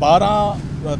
12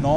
9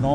9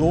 2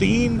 3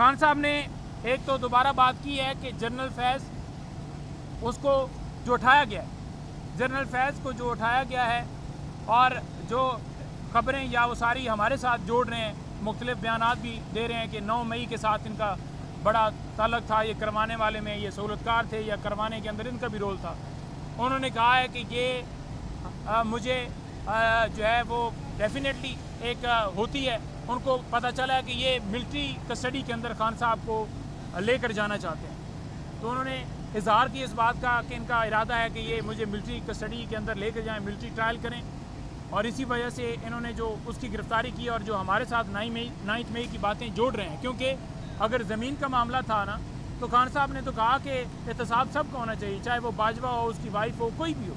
خان صاحب نے ایک تو دوبارہ بات کی ہے کہ جنرل فیض اس کو جو اٹھایا گیا ہے، جنرل فیض کو جو اٹھایا گیا ہے اور جو خبریں یا وہ ساری ہمارے ساتھ جوڑ رہے ہیں، مختلف بیانات بھی دے رہے ہیں کہ 9 مئی کے ساتھ ان کا بڑا تعلق تھا، یہ کروانے والے میں یہ سہولتکار تھے یا کروانے کے اندر ان کا بھی رول تھا۔ انہوں نے کہا ہے کہ یہ مجھے جو ہے وہ ڈیفینیٹلی ایک ہوتی ہے، ان کو پتہ چلا ہے کہ یہ ملٹری کسٹڈی کے اندر خان صاحب کو لے کر جانا چاہتے ہیں، تو انہوں نے اظہار کی اس بات کا کہ ان کا ارادہ ہے کہ یہ مجھے ملٹری کسٹڈی کے اندر لے کر جائیں، ملٹری ٹرائل کریں، اور اسی وجہ سے انہوں نے جو اس کی گرفتاری کی اور جو ہمارے ساتھ 9 مئی کی باتیں جوڑ رہے ہیں، کیونکہ اگر زمین کا معاملہ تھا نا تو خان صاحب نے تو کہا کہ احتساب سب کا ہونا چاہیے، چاہے وہ باجوہ ہو، اس کی وائف ہو، کوئی بھی ہو،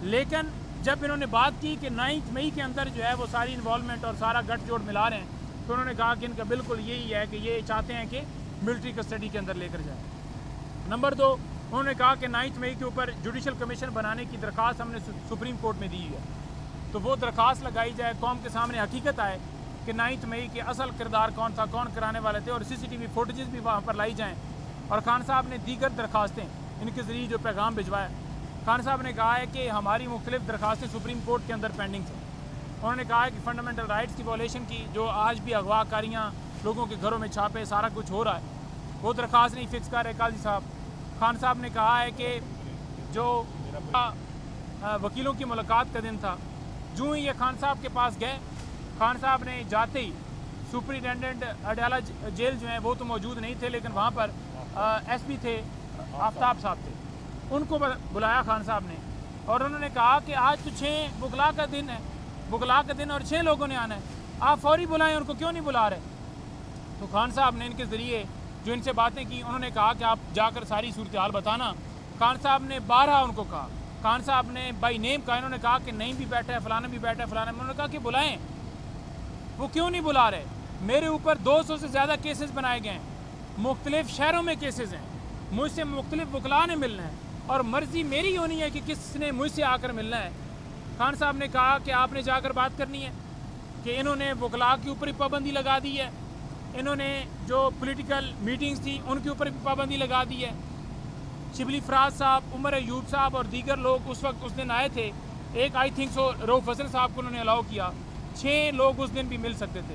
لیکن جب انہوں نے بات کی کہ 9 مئی کے اندر جو ہے وہ ساری انوالومنٹ اور سارا گٹھ جوڑ ملا رہے ہیں، تو انہوں نے کہا کہ ان کا بالکل یہی ہے کہ یہ چاہتے ہیں کہ ملٹری کسٹڈی کے اندر لے کر جائیں۔ نمبر 2، انہوں نے کہا کہ 9 مئی کے اوپر جوڈیشل کمیشن بنانے کی درخواست ہم نے سپریم کورٹ میں دی ہے، تو وہ درخواست لگائی جائے، قوم کے سامنے حقیقت آئے کہ 9 مئی کے اصل کردار کون تھا، کون کرانے والے تھے، اور CCTV فوٹیجز بھی وہاں پر لائی جائیں۔ اور خان صاحب نے دیگر درخواستیں ان کے ذریعے جو پیغام بھجوایا، خان صاحب نے کہا ہے کہ ہماری مختلف درخواستیں سپریم کورٹ کے اندر پینڈنگ تھیں۔ انہوں نے کہا ہے کہ فنڈامنٹل رائٹس کی وائلیشن کی جو آج بھی اغوا کاریاں، لوگوں کے گھروں میں چھاپے، سارا کچھ ہو رہا ہے، وہ درخواست نہیں فکس کر رہے قاضی صاحب۔ خان صاحب نے کہا ہے کہ جو وکیلوں کی ملاقات کا دن تھا، جو ہی یہ خان صاحب کے پاس گئے، خان صاحب نے جاتے ہی سپرنٹینڈنٹ اڈیالہ جیل جو ہیں وہ تو موجود نہیں تھے، لیکن وہاں پر SP تھے، آفتاب صاحب تھے، ان کو بلایا خان صاحب نے، اور انہوں نے کہا کہ آج تو 6 وکلا کا دن ہے، وکلا کا دن، اور 6 لوگوں نے آنا ہے، آپ فوری بلائیں، ان کو کیوں نہیں بلا رہے؟ تو خان صاحب نے ان کے ذریعے جو ان سے باتیں کی، انہوں نے کہا کہ آپ جا کر ساری صورتحال بتانا۔ خان صاحب نے 12 ان کو کہا، خان صاحب نے بائی نیم کہا، انہوں نے کہا کہ نہیں بھی بیٹھا ہے، فلانا بھی بیٹھا ہے، فلانا، انہوں نے کہا کہ بلائیں، وہ کیوں نہیں بلا رہے؟ میرے اوپر 200 سے زیادہ کیسز بنائے گئے ہیں، مختلف شہروں میں کیسز ہیں، مجھ سے مختلف وکلا نے ملنا ہے، اور مرضی میری ہونی ہے کہ کس نے مجھ سے آ کر ملنا ہے۔ خان صاحب نے کہا کہ آپ نے جا کر بات کرنی ہے، کہ انہوں نے وکلا کے اوپر ہی پابندی لگا دی ہے، انہوں نے جو پولیٹیکل میٹنگز تھی ان کے اوپر بھی پابندی لگا دی ہے۔ شبلی فراز صاحب، عمر ایوب صاحب اور دیگر لوگ اس وقت اس دن آئے تھے، ایک آئی تھنک سو روف فضل صاحب کو انہوں نے الاؤ کیا، 6 لوگ اس دن بھی مل سکتے تھے۔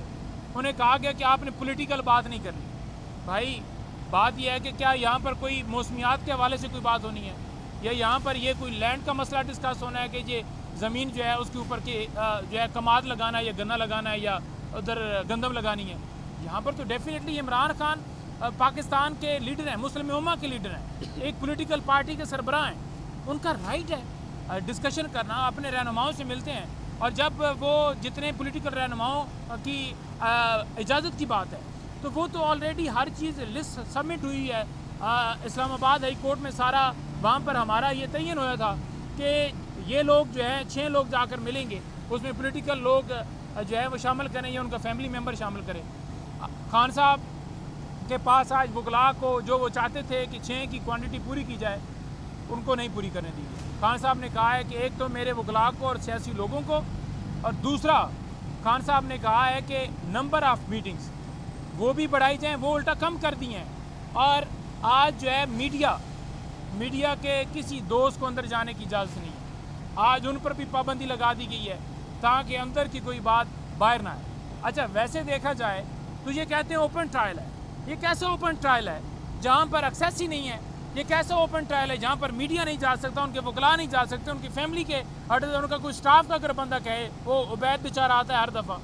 انہیں کہا گیا کہ آپ نے پولیٹیکل بات نہیں کرنی۔ بھائی بات یہ ہے کہ کیا یہاں پر کوئی موسمیات کے حوالے سے کوئی بات ہونی ہے، یا یہاں پر یہ کوئی لینڈ کا مسئلہ ڈسکس ہونا ہے کہ یہ زمین جو ہے اس کے اوپر کے جو ہے کماد لگانا ہے یا گنا لگانا ہے یا ادھر گندم لگانی ہے؟ یہاں پر تو ڈیفینیٹلی عمران خان پاکستان کے لیڈر ہیں، مسلم امہ کے لیڈر ہیں، ایک پولیٹیکل پارٹی کے سربراہ ہیں، ان کا رائٹ ہے ڈسکشن کرنا، اپنے رہنماؤں سے ملتے ہیں، اور جب وہ جتنے پولیٹیکل رہنماؤں کی اجازت کی بات ہے تو وہ تو آلریڈی ہر چیز لسٹ سبمٹ ہوئی ہے، اسلام آباد ہائی کورٹ میں سارا، وہاں پر ہمارا یہ تعین ہوا تھا کہ یہ لوگ جو ہے 6 لوگ جا کر ملیں گے، اس میں پولیٹیکل لوگ جو ہے وہ شامل کریں یا ان کا فیملی ممبر شامل کریں۔ خان صاحب کے پاس آج وکلا کو جو وہ چاہتے تھے کہ 6 کی کوانٹٹی پوری کی جائے، ان کو نہیں پوری کرنے دی۔ خان صاحب نے کہا ہے کہ ایک تو میرے وکلا کو اور سیاسی لوگوں کو، اور دوسرا خان صاحب نے کہا ہے کہ نمبر آف میٹنگز وہ بھی بڑھائی جائیں، وہ الٹا کم کر دی ہیں، اور آج جو ہے میڈیا کے کسی دوست کو اندر جانے کی اجازت نہیں ہے، آج ان پر بھی پابندی لگا دی گئی ہے تاکہ اندر کی کوئی بات باہر نہ آئے۔ اچھا ویسے دیکھا جائے تو یہ کہتے ہیں اوپن ٹرائل ہے، یہ کیسے اوپن ٹرائل ہے جہاں پر ایکسیس ہی نہیں ہے؟ یہ کیسے اوپن ٹرائل ہے جہاں پر میڈیا نہیں جا سکتا، ان کے وکلا نہیں جا سکتے، ان کی فیملی کے، ان کا کوئی سٹاف کا اگر بندہ کہے، وہ عبید بیچارہ آتا ہے ہر دفعہ۔